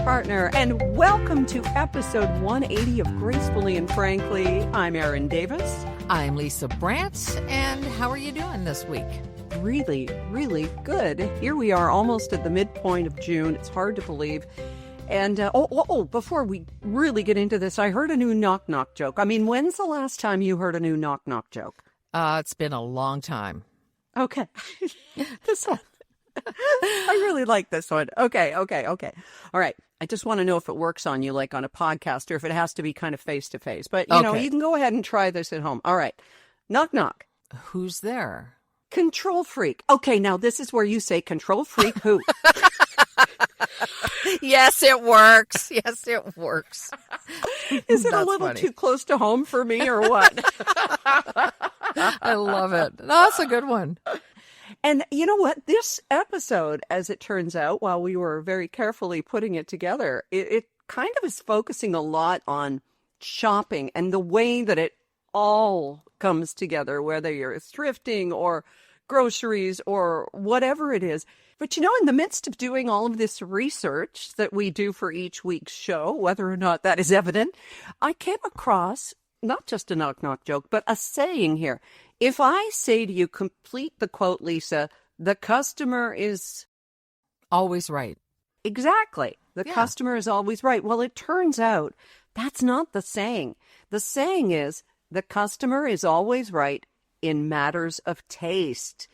partner, and welcome to episode 180 of Gracefully and Frankly. I'm Erin Davis. I'm Lisa Brandt, and how are you doing this week? Really, really good. Here we are almost at the midpoint of June. It's hard to believe. And, before we really get into this, I heard a new knock-knock joke. I mean, when's the last time you heard a new knock-knock joke? It's been a long time. Okay. This one. I really like this one. Okay. All right. I just want to know if it works on you like on a podcast or if it has to be kind of face-to-face. But, you know, you can go ahead and try this at home. All right. Knock, knock. Who's there? Control freak. Okay, now this is where you say control freak who? Yes, it works. Yes, it works. Is it a little too close to home for me or what? I love it. No, that's a good one. And you know what? This episode, as it turns out, while we were very carefully putting it together, it kind of is focusing a lot on shopping and the way that it all comes together, whether you're thrifting or groceries or whatever it is. But, you know, in the midst of doing all of this research that we do for each week's show, whether or not that is evident, I came across not just a knock-knock joke, but a saying here. If I say to you, complete the quote, Lisa, the customer is always right. Exactly. The customer is always right. Well, it turns out that's not the saying. The saying is the customer is always right in matters of taste.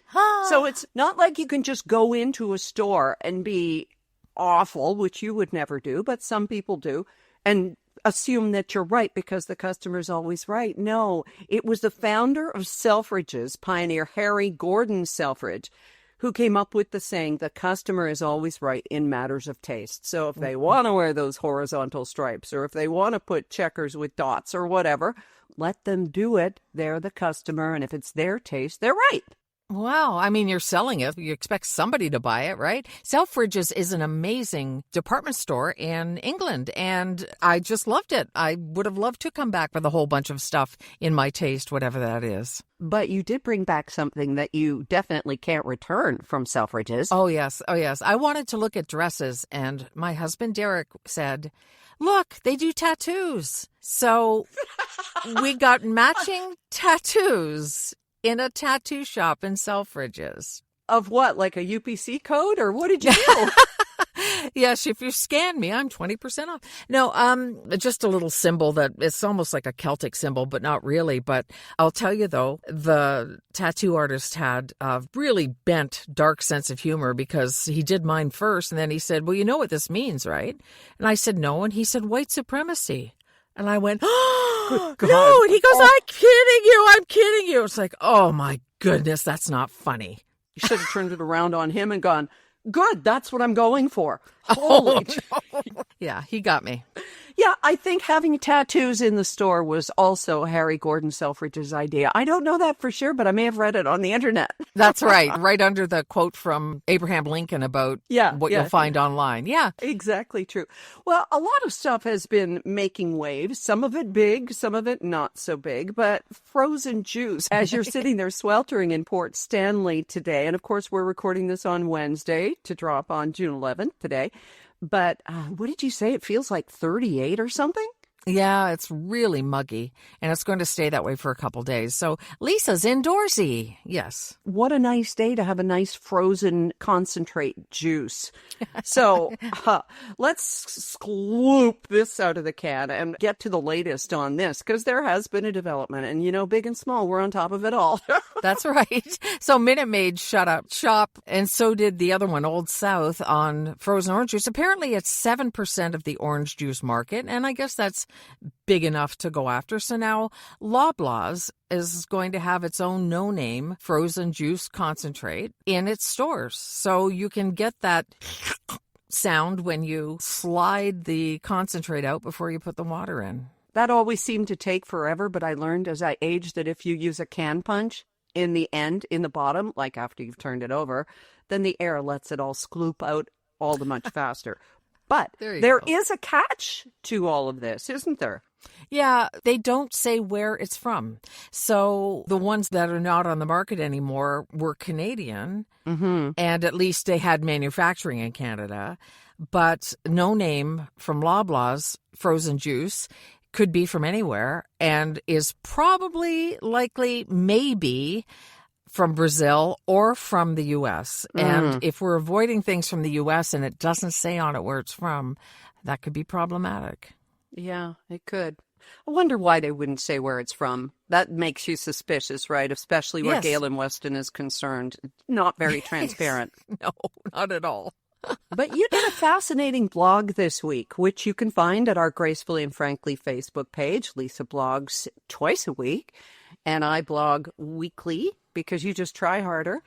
So it's not like you can just go into a store and be awful, which you would never do, but some people do, and assume that you're right because the customer's always right. No, it was the founder of Selfridges, pioneer Harry Gordon Selfridge, who came up with the saying, the customer is always right in matters of taste. So if they want to wear those horizontal stripes or if they want to put checkers with dots or whatever, let them do it. They're the customer. And if it's their taste, they're right. Wow. I mean, you're selling it. You expect somebody to buy it, right? Selfridges is an amazing department store in England, and I just loved it. I would have loved to come back with a whole bunch of stuff in my taste, whatever that is. But you did bring back something that you definitely can't return from Selfridges. Oh, yes. I wanted to look at dresses, and my husband, Derek, said, look, they do tattoos. So we got matching tattoos in a tattoo shop in Selfridges. Of what, like a UPC code, or what did you do? Yes, if you scan me, I'm 20% off. No, just a little symbol that it's almost like a Celtic symbol, but not really. But I'll tell you, though, the tattoo artist had a really bent, dark sense of humor because he did mine first. And then he said, well, you know what this means, right? And I said, no. And he said, white supremacy. And I went, oh, no. And he goes, I'm kidding you. It's like, oh, my goodness, that's not funny. You should have turned it around on him and gone, good, that's what I'm going for. Holy no. Yeah, he got me. Yeah, I think having tattoos in the store was also Harry Gordon Selfridge's idea. I don't know that for sure, but I may have read it on the internet. That's right. Right under the quote from Abraham Lincoln about what you'll find online. Yeah. Exactly true. Well, a lot of stuff has been making waves, some of it big, some of it not so big, but frozen juice, as you're sitting there sweltering in Port Stanley today, and of course we're recording this on Wednesday to drop on June 11th today. But what did you say? It feels like 38 or something? Yeah, it's really muggy, and it's going to stay that way for a couple days. So Lisa's indoorsy. Yes. What a nice day to have a nice frozen concentrate juice. So let's scoop this out of the can and get to the latest on this, because there has been a development. And, you know, big and small, we're on top of it all. That's right. So Minute Maid shut up shop, and so did the other one, Old South, on frozen orange juice. Apparently it's 7% of the orange juice market, and I guess that's big enough to go after. So now Loblaws is going to have its own no-name frozen juice concentrate in its stores. So you can get that sound when you slide the concentrate out before you put the water in. That always seemed to take forever, but I learned as I aged that if you use a can punch in the end, in the bottom, like after you've turned it over, then the air lets it all skloop out all the much faster. But There you there go. is a catch to all of this, isn't there? Yeah, they don't say where it's from. So the ones that are not on the market anymore were Canadian, Mm-hmm. and at least they had manufacturing in Canada. But No Name from Loblaws frozen juice could be from anywhere and is probably likely maybe from Brazil or from the U.S. And if we're avoiding things from the U.S. and it doesn't say on it where it's from, that could be problematic. Yeah, it could. I wonder why they wouldn't say where it's from. That makes you suspicious, right? Especially where Yes. Galen Weston is concerned. Not very transparent. No, not at all. But you did a fascinating blog this week, which you can find at our Gracefully and Frankly Facebook page. Lisa blogs twice a week, and I blog weekly because you just try harder.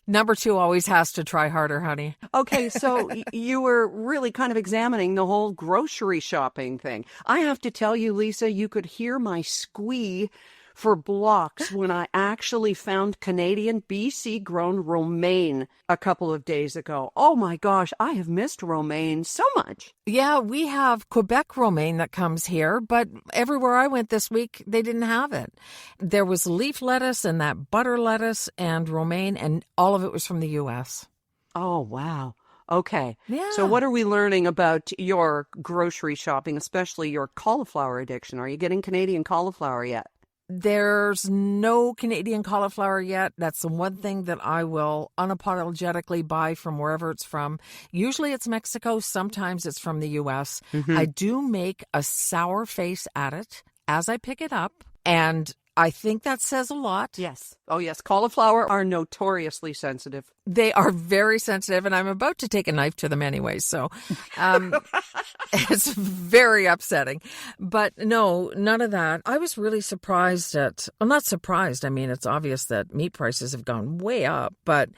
Number 2 always has to try harder, honey. Okay, so you were really kind of examining the whole grocery shopping thing. I have to tell you, Lisa, you could hear my squee for blocks when I actually found Canadian BC grown romaine a couple of days ago. Oh my gosh, I have missed romaine so much. Yeah, we have Quebec romaine that comes here, but everywhere I went this week, they didn't have it. There was leaf lettuce and that butter lettuce and romaine, and all of it was from the U.S. Oh, wow. Okay. Yeah. So what are we learning about your grocery shopping, especially your cauliflower addiction? Are you getting Canadian cauliflower yet? There's no Canadian cauliflower yet. That's the one thing that I will unapologetically buy from wherever it's from. Usually it's Mexico. Sometimes it's from the U.S. Mm-hmm. I do make a sour face at it as I pick it up, and I think that says a lot. Yes. Oh, yes. Cauliflower are notoriously sensitive. They are very sensitive, and I'm about to take a knife to them anyway, so it's very upsetting. But no, none of that. I was really surprised well, not surprised. I mean, it's obvious that meat prices have gone way up, but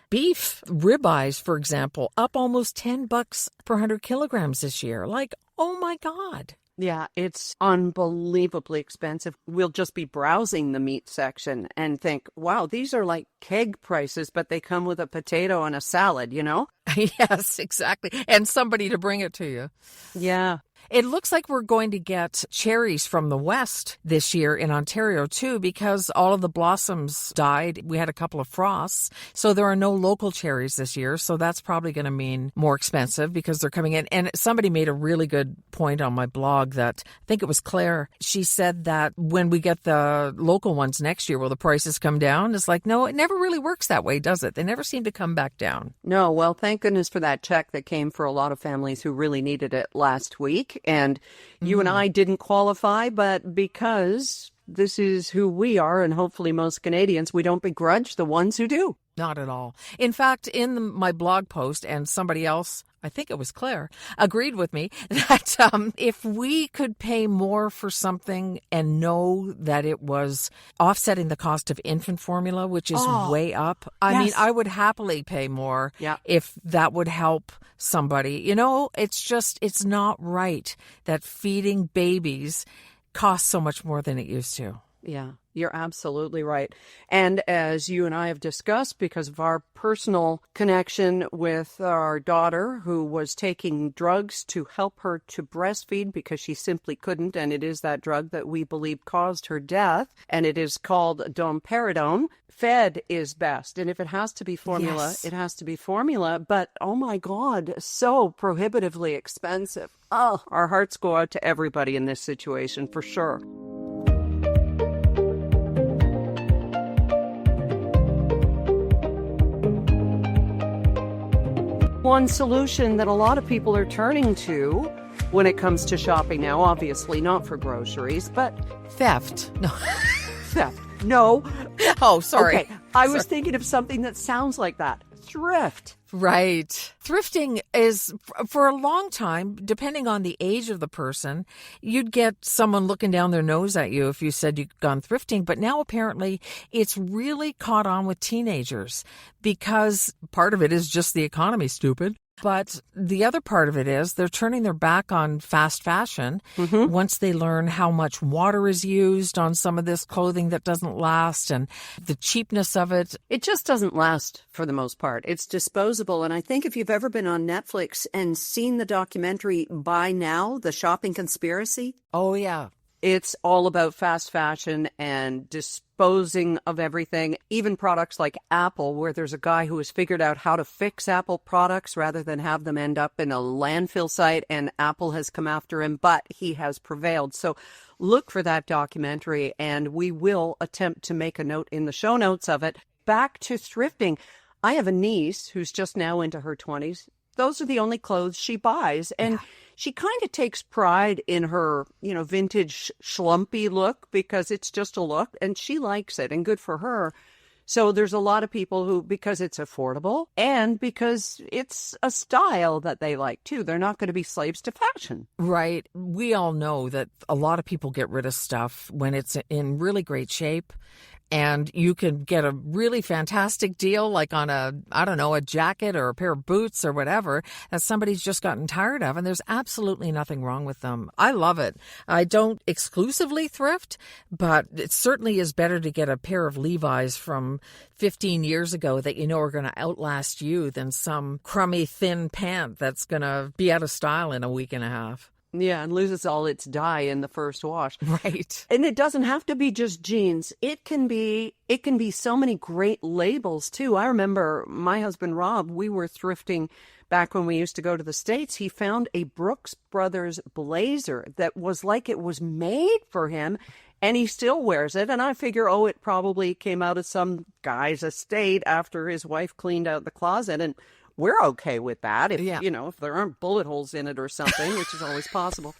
beef ribeyes, for example, up almost $10 per 100 kilograms this year. Like, oh my God. Yeah, it's unbelievably expensive. We'll just be browsing the meat section and think, wow, these are like keg prices, but they come with a potato and a salad, you know? Yes, exactly. And somebody to bring it to you. Yeah. It looks like we're going to get cherries from the west this year in Ontario, too, because all of the blossoms died. We had a couple of frosts, so there are no local cherries this year. So that's probably going to mean more expensive because they're coming in. And somebody made a really good point on my blog that I think it was Claire. She said that when we get the local ones next year, will the prices come down? It's like, no, it never really works that way, does it? They never seem to come back down. No, well, thank goodness for that check that came for a lot of families who really needed it last week. And you and I didn't qualify, but because this is who we are, and hopefully most Canadians, we don't begrudge the ones who do. Not at all. In fact, in my blog post, and somebody else, I think it was Claire, agreed with me that if we could pay more for something and know that it was offsetting the cost of infant formula, which is way up, I mean, I would happily pay more if that would help somebody. You know, it's not right that feeding babies costs so much more than it used to. Yeah, you're absolutely right. And as you and I have discussed, because of our personal connection with our daughter who was taking drugs to help her to breastfeed because she simply couldn't, and it is that drug that we believe caused her death, and it is called domperidone. Fed is best. And if it has to be formula, it has to be formula. But oh my God, so prohibitively expensive. Oh, our hearts go out to everybody in this situation for sure. One solution that a lot of people are turning to when it comes to shopping now, obviously not for groceries, but Theft. No. theft. No. Oh, sorry. Okay. I was thinking of something that sounds like that. Thrift. Right. Thrifting is, for a long time, depending on the age of the person, you'd get someone looking down their nose at you if you said you'd gone thrifting. But now apparently it's really caught on with teenagers because part of it is just the economy, stupid. But the other part of it is they're turning their back on fast fashion once they learn how much water is used on some of this clothing that doesn't last and the cheapness of it. It just doesn't last for the most part. It's disposable. And I think if you've ever been on Netflix and seen the documentary Buy Now, The Shopping Conspiracy. Oh, yeah. It's all about fast fashion and disposing of everything, even products like Apple, where there's a guy who has figured out how to fix Apple products rather than have them end up in a landfill site, and Apple has come after him, but he has prevailed. So look for that documentary, and we will attempt to make a note in the show notes of it. Back to thrifting. I have a niece who's just now into her 20s. Those are the only clothes she buys, and she kind of takes pride in her, vintage schlumpy look because it's just a look and she likes it and good for her. So there's a lot of people who, because it's affordable and because it's a style that they like too, they're not going to be slaves to fashion. Right. We all know that a lot of people get rid of stuff when it's in really great shape. And you can get a really fantastic deal like on a jacket or a pair of boots or whatever that somebody's just gotten tired of. And there's absolutely nothing wrong with them. I love it. I don't exclusively thrift, but it certainly is better to get a pair of Levi's from 15 years ago that you know are going to outlast you than some crummy thin pant that's going to be out of style in a week and a half. Yeah, and loses all its dye in the first wash. Right. And it doesn't have to be just jeans. It can be so many great labels too. I remember my husband Rob, we were thrifting back when we used to go to the States. He found a Brooks Brothers blazer that was like it was made for him, and he still wears it. And I figure, it probably came out of some guy's estate after his wife cleaned out the closet, and we're okay with that if, if there aren't bullet holes in it or something, which is always possible.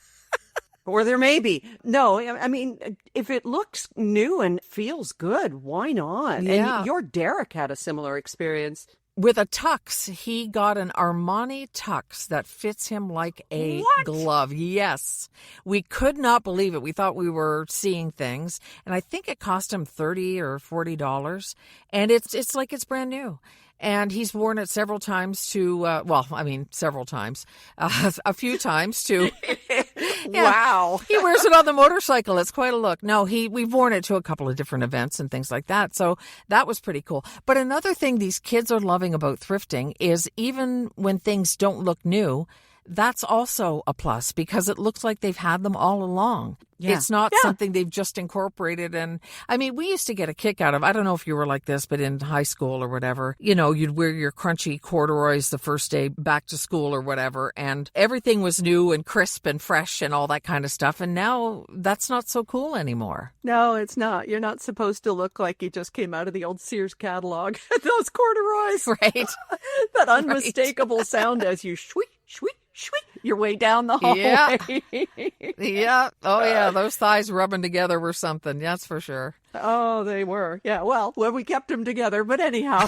Or there may be. No, I mean, if it looks new and feels good, why not? Yeah. And your Derek had a similar experience. With a tux, he got an Armani tux that fits him like a glove. Yes. We could not believe it. We thought we were seeing things. And I think it cost him $30 or $40. And it's like it's brand new. And he's worn it several times several times, a few times to. Wow. He wears it on the motorcycle. It's quite a look. No, we've worn it to a couple of different events and things like that. So that was pretty cool. But another thing these kids are loving about thrifting is even when things don't look new, that's also a plus because it looks like they've had them all along. Yeah. It's not something they've just incorporated. And I mean, we used to get a kick out of, I don't know if you were like this, but in high school or whatever, you'd wear your crunchy corduroys the first day back to school or whatever. And everything was new and crisp and fresh and all that kind of stuff. And now that's not so cool anymore. No, it's not. You're not supposed to look like you just came out of the old Sears catalog. Those corduroys. Right. That unmistakable sound as you shweet, shweet, shweet your way down the hallway. Yeah. Oh, yeah. Those thighs rubbing together were something. That's for sure. Oh, they were. Yeah. Well, we kept them together. But anyhow.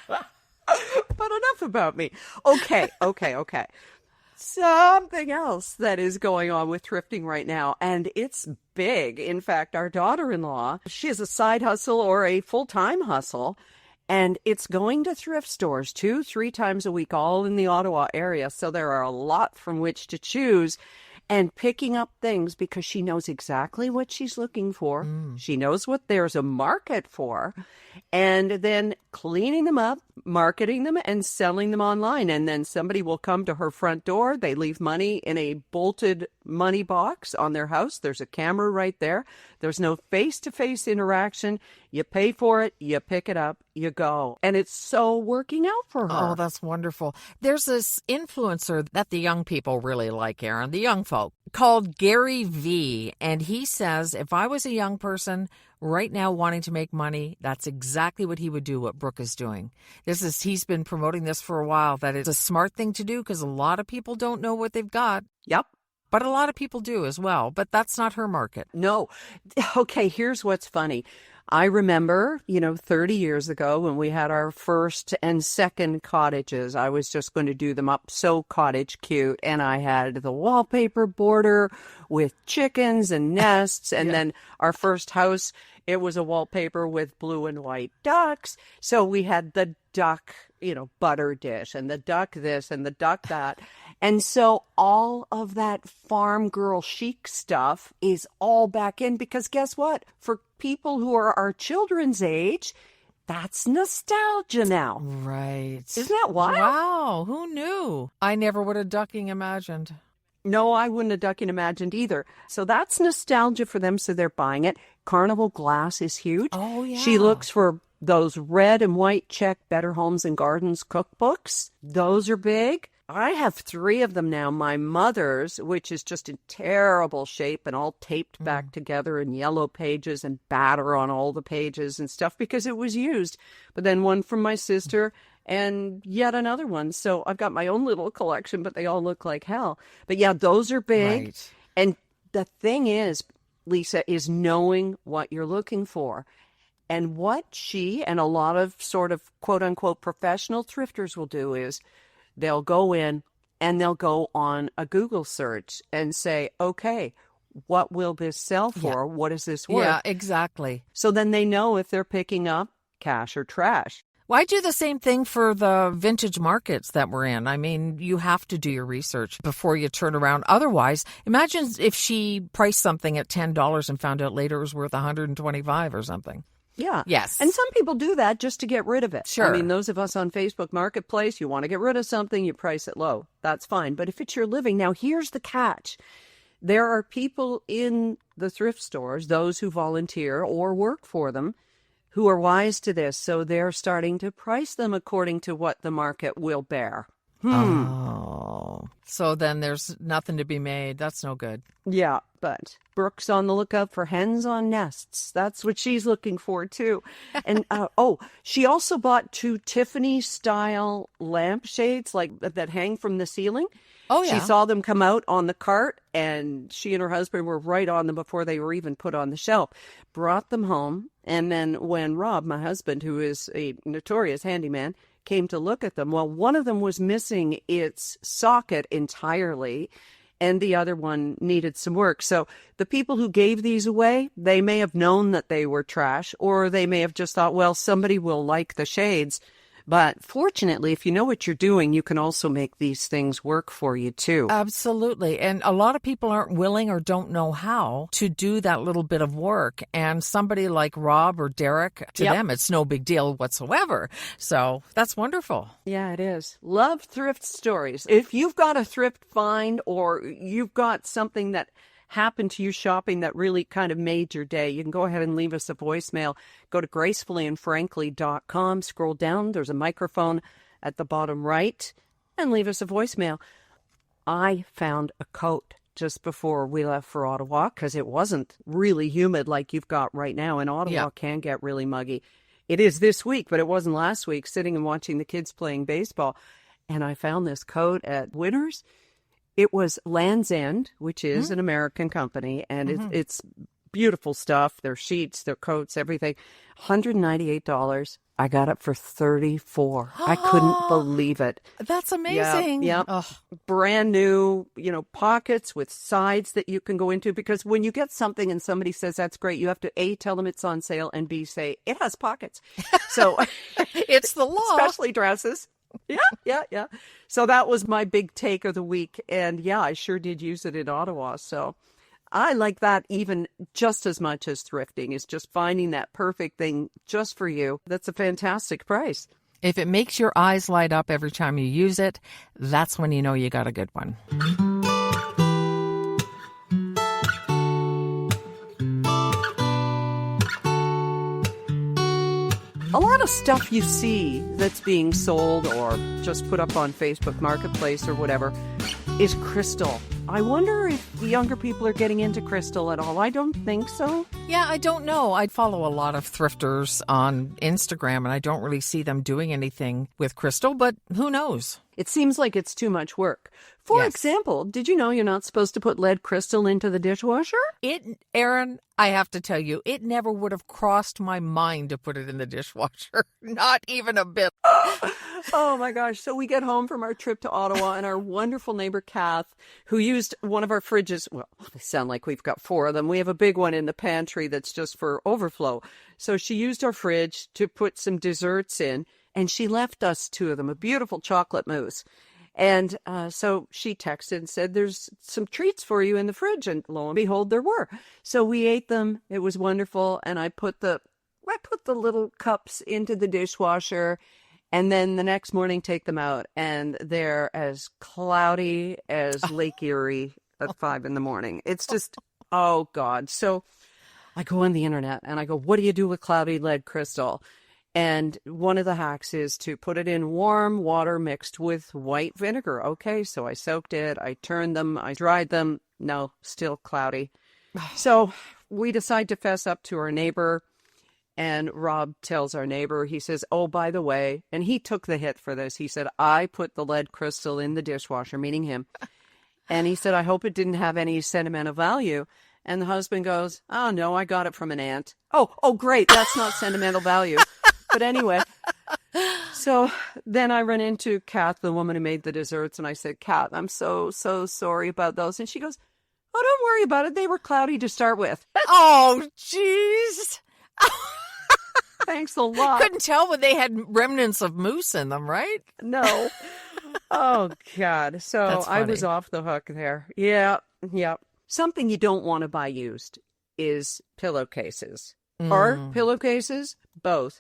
But enough about me. Okay. Something else that is going on with thrifting right now, and it's big. In fact, our daughter-in-law, she has a side hustle or a full-time hustle. And it's going to thrift stores 2-3 times a week, all in the Ottawa area. So there are a lot from which to choose and picking up things because she knows exactly what she's looking for. She knows what there's a market for. And then cleaning them up, marketing them, and selling them online. And then somebody will come to her front door. They leave money in a bolted money box on their house. There's a camera right there. There's no face-to-face interaction. You pay for it, you pick it up, you go. And it's so working out for her. Oh, that's wonderful. There's this influencer that the young people really like, Aaron, the young folk, called Gary V. And he says, if I was a young person right now wanting to make money, that's exactly what he would do, what Brooke is doing. He's been promoting this for a while, that it's a smart thing to do because a lot of people don't know what they've got. Yep. But a lot of people do as well. But that's not her market. No. Okay, here's what's funny. I remember, 30 years ago when we had our first and second cottages, I was just going to do them up so cottage cute. And I had the wallpaper border with chickens and nests. And then our first house, it was a wallpaper with blue and white ducks. So we had the duck, butter dish and the duck this and the duck that. And so all of that farm girl chic stuff is all back in because guess what? For people who are our children's age, that's nostalgia now. Right. Isn't that wild? Wow. Who knew? I never would have ducking imagined. No, I wouldn't have ducking imagined either. So that's nostalgia for them. So they're buying it. Carnival glass is huge. Oh, yeah. She looks for those red and white check Better Homes and Gardens cookbooks. Those are big. I have 3 of them now. My mother's, which is just in terrible shape and all taped back together in yellow pages and batter on all the pages and stuff because it was used. But then one from my sister and yet another one. So I've got my own little collection, but they all look like hell. But yeah, those are big. Right. And the thing is, Lisa, is knowing what you're looking for. And what she and a lot of sort of quote unquote professional thrifters will do is they'll go in and they'll go on a Google search and say, okay, what will this sell for? What is this worth? Yeah, exactly. So then they know if they're picking up cash or trash. Well, I do the same thing for the vintage markets that we're in. I mean, you have to do your research before you turn around. Otherwise, imagine if she priced something at $10 and found out later it was worth $125 or something. Yeah. Yes. And some people do that just to get rid of it. Sure. I mean, those of us on Facebook Marketplace, you want to get rid of something, you price it low. That's fine. But if it's your living, now here's the catch. There are people in the thrift stores, those who volunteer or work for them, who are wise to this. So they're starting to price them according to what the market will bear. Oh. So then there's nothing to be made. That's no good. Yeah, but Brooke's on the lookout for hens on nests. That's what she's looking for, too. And, she also bought 2 Tiffany-style lampshades like that hang from the ceiling. Oh, yeah. She saw them come out on the cart, and she and her husband were right on them before they were even put on the shelf. Brought them home, and then when Rob, my husband, who is a notorious handyman, came to look at them, well, one of them was missing its socket entirely, and the other one needed some work. So the people who gave these away, they may have known that they were trash, or they may have just thought, well, somebody will like the shades. But fortunately, if you know what you're doing, you can also make these things work for you, too. Absolutely. And a lot of people aren't willing or don't know how to do that little bit of work. And somebody like Rob or Derek, to them, it's no big deal whatsoever. So that's wonderful. Yeah, it is. Love thrift stories. If you've got a thrift find or you've got something that happened to you shopping that really kind of made your day, you can go ahead and leave us a voicemail. Go to gracefullyandfrankly.com, scroll down, there's a microphone at the bottom right, and leave us a voicemail. I found a coat just before we left for Ottawa because it wasn't really humid like you've got right now, and Ottawa can get really muggy. It is this week, but it wasn't last week, sitting and watching the kids playing baseball, and I found this coat at Winners. It was Land's End, which is an American company, and it's beautiful stuff. Their sheets, their coats, everything. $198. I got it for $34. I couldn't believe it. That's amazing. Yeah. Brand new, pockets with sides that you can go into, because when you get something and somebody says that's great, you have to A, tell them it's on sale, and B, say it has pockets. So it's the law. Especially dresses. Yeah. So that was my big take of the week. And yeah, I sure did use it in Ottawa. So I like that even just as much as thrifting, is just finding that perfect thing just for you. That's a fantastic price. If it makes your eyes light up every time you use it, that's when you know you got a good one. A lot of stuff you see that's being sold or just put up on Facebook Marketplace or whatever is crystal. I wonder if the younger people are getting into crystal at all. I don't think so. Yeah, I don't know. I follow a lot of thrifters on Instagram, and I don't really see them doing anything with crystal, but who knows? It seems like it's too much work. For Yes. example, did you know you're not supposed to put lead crystal into the dishwasher? Aaron, I have to tell you, it never would have crossed my mind to put it in the dishwasher. Not even a bit. Oh my gosh. So we get home from our trip to Ottawa, and our wonderful neighbor Kath, who used one of our fridges. Well, they sound like we've got 4 of them. We have a big one in the pantry that's just for overflow. So she used our fridge to put some desserts in, and she left us 2 of them, a beautiful chocolate mousse. And so she texted and said, there's some treats for you in the fridge. And lo and behold, there were. So we ate them. It was wonderful. And I put the little cups into the dishwasher, and then the next morning take them out. And they're as cloudy as Lake Erie at 5 a.m. It's just, oh God. So I go on the internet and I go, what do you do with cloudy lead crystal? And one of the hacks is to put it in warm water mixed with white vinegar. Okay, so I soaked it, I turned them, I dried them. No, still cloudy. So we decide to fess up to our neighbor, and Rob tells our neighbor, he says, oh, by the way, and he took the hit for this. He said, I put the lead crystal in the dishwasher, meaning him. And he said, I hope it didn't have any sentimental value. And the husband goes, oh, no, I got it from an aunt. Oh, great. That's not sentimental value. But anyway, so then I run into Kath, the woman who made the desserts, and I said, Kath, I'm so sorry about those. And she goes, oh, don't worry about it. They were cloudy to start with. Oh, jeez. Thanks a lot. Couldn't tell when they had remnants of mousse in them, right? No. Oh, God. So That's I funny. was off the hook there. Yeah. Something you don't want to buy used is pillowcases. Or pillowcases, both.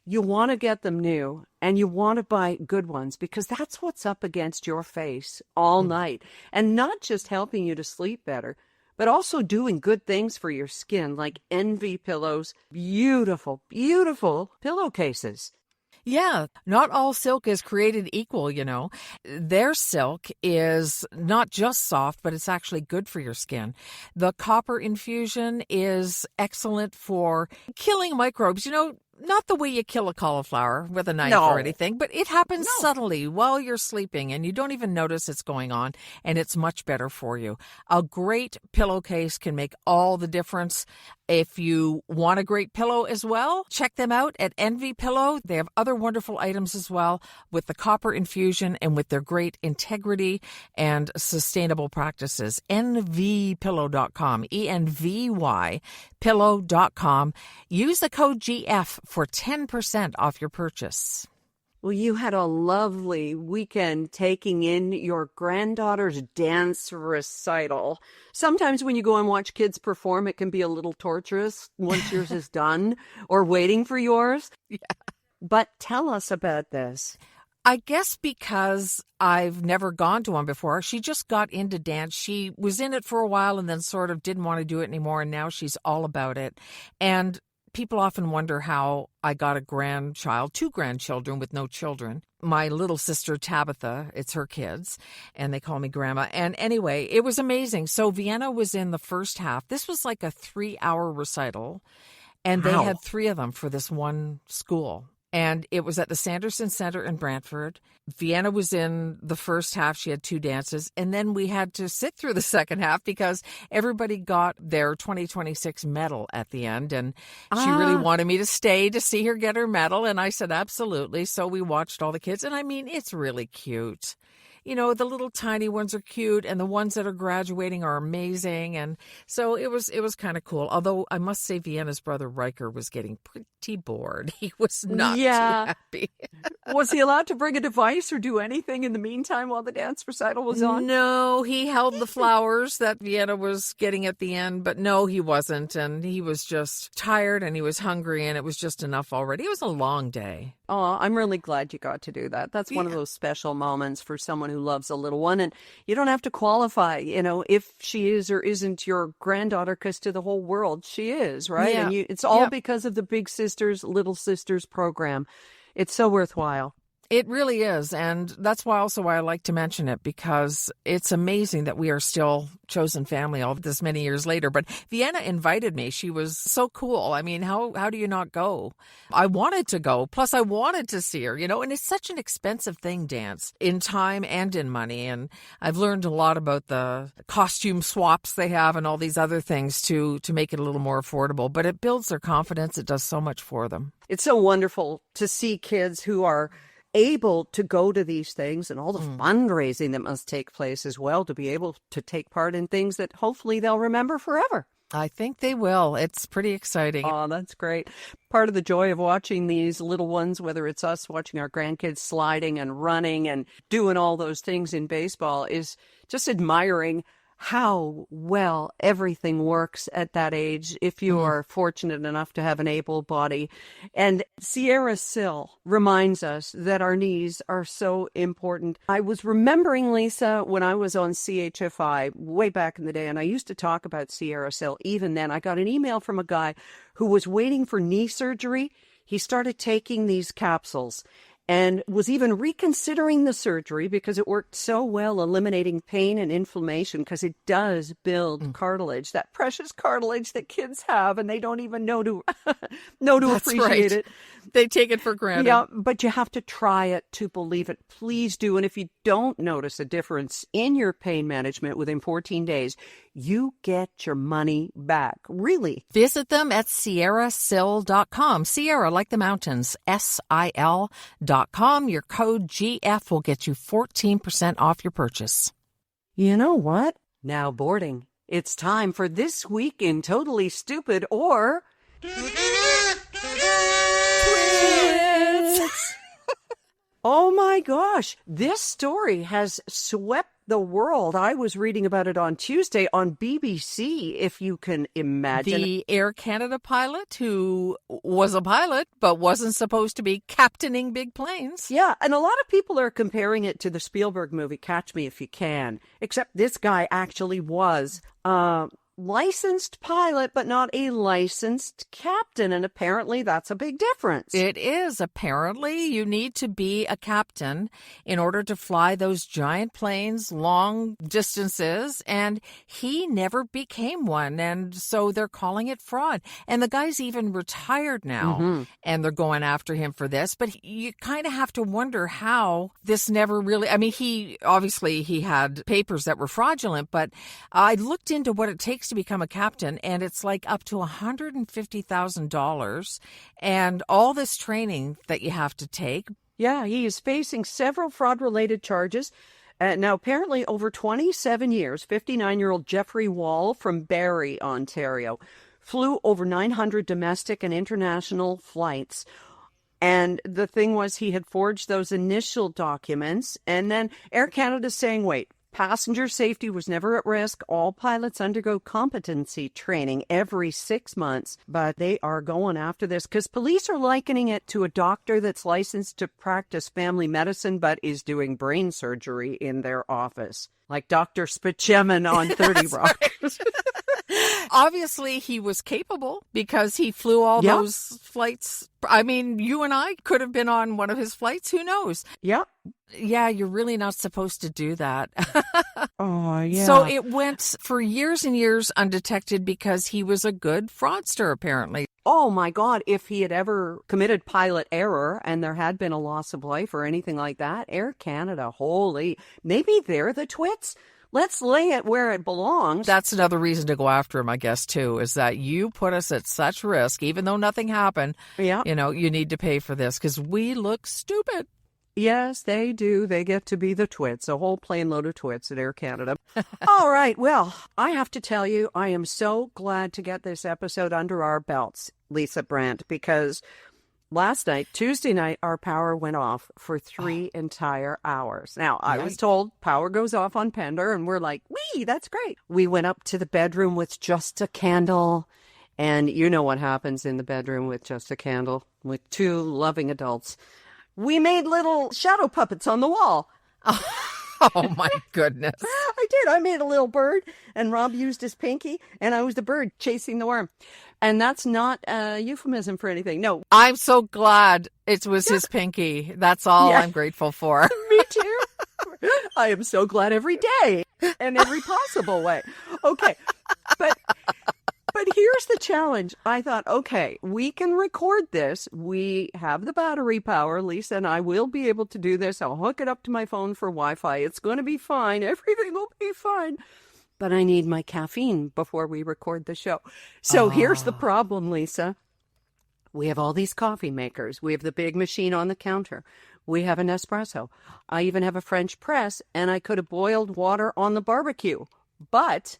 You want to get them new, and you want to buy good ones, because that's what's up against your face all night. And not just helping you to sleep better, but also doing good things for your skin, like Envy Pillows. Beautiful, beautiful pillowcases. Yeah, not all silk is created equal, you know. Their silk is not just soft, but it's actually good for your skin. The copper infusion is excellent for killing microbes. You know, not the way you kill a cauliflower with a knife or anything, but it happens subtly while you're sleeping and you don't even notice it's going on, and it's much better for you. A great pillowcase can make all the difference. If you want a great pillow as well, check them out at Envy Pillow. They have other wonderful items as well with the copper infusion and with their great integrity and sustainable practices. envypillow.com, ENVY pillow.com. Use the code GF for 10% off your purchase. Well, you had a lovely weekend taking in your granddaughter's dance recital. Sometimes when you go and watch kids perform, it can be a little torturous once yours is done or waiting for yours. Yeah. But tell us about this. I guess because I've never gone to one before. She just got into dance. She was in it for a while and then sort of didn't want to do it anymore, and now she's all about it. And people often wonder how I got a grandchild, 2 grandchildren with no children. My little sister, Tabitha, it's her kids, and they call me Grandma. And anyway, it was amazing. So Vienna was in the first half. This was like a 3-hour recital, and they had 3 of them for this one school. And it was at the Sanderson Center in Brantford. Vienna was in the first half. She had 2 dances. And then we had to sit through the second half because everybody got their 2026 medal at the end. And she really wanted me to stay to see her get her medal. And I said, absolutely. So we watched all the kids. And I mean, it's really cute. You know, the little tiny ones are cute, and the ones that are graduating are amazing. And so it was kind of cool. Although I must say Vienna's brother Riker was getting pretty bored. He was not too happy. Was he allowed to bring a device or do anything in the meantime while the dance recital was on? No, he held the flowers that Vienna was getting at the end, but no, he wasn't. And he was just tired and he was hungry, and it was just enough already. It was a long day. Oh, I'm really glad you got to do that. That's one of those special moments for someone who loves a little one. And you don't have to qualify, you know, if she is or isn't your granddaughter, because to the whole world, she is, right? Yeah. And it's all because of the Big Sisters, Little Sisters program. It's so worthwhile. It really is, and that's why I like to mention it, because it's amazing that we are still chosen family all this many years later. But Vienna invited me. She was so cool. I mean, how do you not go? I wanted to go, plus I wanted to see her, and it's such an expensive thing, dance, in time and in money. And I've learned a lot about the costume swaps they have and all these other things to make it a little more affordable. But it builds their confidence. It does so much for them. It's so wonderful to see kids who are able to go to these things and all the fundraising that must take place as well to be able to take part in things that hopefully they'll remember forever. I think they will. It's pretty exciting. Oh, that's great. Part of the joy of watching these little ones, whether it's us watching our grandkids sliding and running and doing all those things in baseball, is just admiring how well everything works at that age if you are fortunate enough to have an able body. And Sierra Sil reminds us that our knees are so important. I was remembering, Lisa, when I was on CHFI way back in the day, and I used to talk about Sierra Sil. Even then, I got an email from a guy who was waiting for knee surgery. He started taking these capsules and was even reconsidering the surgery because it worked so well eliminating pain and inflammation, because it does build cartilage, that precious cartilage that kids have, and they don't even know to appreciate it. They take it for granted. Yeah, but you have to try it to believe it. Please do. And if you don't notice a difference in your pain management within 14 days, you get your money back. Really. Visit them at sierrasil.com. Sierra, like the mountains, SIL.com. Your code GF will get you 14% off your purchase. You know what? Now boarding. It's time for This Week in Totally Stupid or... Twits! Oh my gosh, this story has swept the world. I was reading about it on Tuesday on BBC, if you can imagine. The Air Canada pilot who was a pilot but wasn't supposed to be captaining big planes. Yeah, and a lot of people are comparing it to the Spielberg movie Catch Me If You Can, except this guy actually was licensed pilot, but not a licensed captain. And apparently that's a big difference. It is. Apparently you need to be a captain in order to fly those giant planes long distances. And he never became one. And so they're calling it fraud. And the guy's even retired now. And they're going after him for this. But you kind of have to wonder how this never really, I mean, he had papers that were fraudulent, but I looked into what it takes to become a captain, and it's like up to $150,000 and all this training that you have to take. Yeah, he is facing several fraud-related charges. Now, apparently over 27 years, 59-year-old Jeffrey Wall from Barrie, Ontario, flew over 900 domestic and international flights. And the thing was, he had forged those initial documents, and then Air Canada's saying, wait, passenger safety was never at risk. All pilots undergo competency training every 6 months, but they are going after this because police are likening it to a doctor that's licensed to practice family medicine but is doing brain surgery in their office, like Dr. Spachemin on 30 Rock. Right. Obviously, he was capable because he flew all those flights. I mean, you and I could have been on one of his flights. Who knows? Yeah. Yeah, you're really not supposed to do that. Oh, yeah. So it went for years and years undetected because he was a good fraudster, apparently. Oh, my God. If he had ever committed pilot error and there had been a loss of life or anything like that, Air Canada, holy, maybe they're the twits. Let's lay it where it belongs. That's another reason to go after him, I guess, too, is that you put us at such risk, even though nothing happened. Yeah. You know, you need to pay for this because we look stupid. Yes, they do. They get to be the twits, a whole plane load of twits at Air Canada. All right. Well, I have to tell you, I am so glad to get this episode under our belts, Lisa Brandt, because last night, Tuesday night, our power went off for 3 entire hours. Now, I was told power goes off on Pender, and we're like, wee, that's great. We went up to the bedroom with just a candle, and you know what happens in the bedroom with just a candle, with two loving adults. We made little shadow puppets on the wall. Oh, my goodness. I did. I made a little bird, and Rob used his pinky, and I was the bird chasing the worm. And that's not a euphemism for anything. No. I'm so glad it was his pinky. That's all I'm grateful for. Me too. I am so glad every day in every possible way. Okay. But here's the challenge. I thought, okay, we can record this. We have the battery power. Lisa and I will be able to do this. I'll hook it up to my phone for Wi-Fi. It's going to be fine. Everything will be fine. But I need my caffeine before we record the show. So here's the problem, Lisa. We have all these coffee makers. We have the big machine on the counter. We have an espresso. I even have a French press, and I could have boiled water on the barbecue. But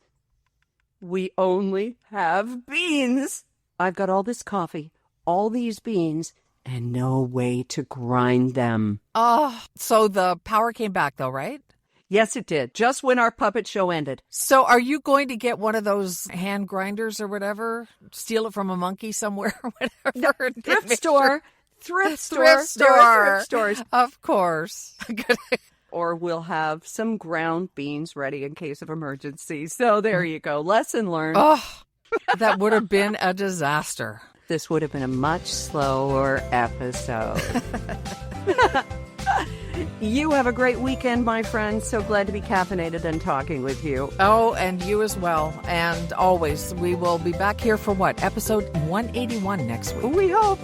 we only have beans. I've got all this coffee, all these beans, and no way to grind them. Oh, so the power came back though, right? Yes, it did. Just when our puppet show ended. So are you going to get one of those hand grinders or whatever? Steal it from a monkey somewhere or whatever? Thrift store. Thrift store. There are thrift stores. Of course. Or we'll have some ground beans ready in case of emergency. So there you go. Lesson learned. Oh, that would have been a disaster. This would have been a much slower episode. You have a great weekend, my friend. So glad to be caffeinated and talking with you. Oh, and you as well. And always, we will be back here for what? Episode 181 next week. We hope.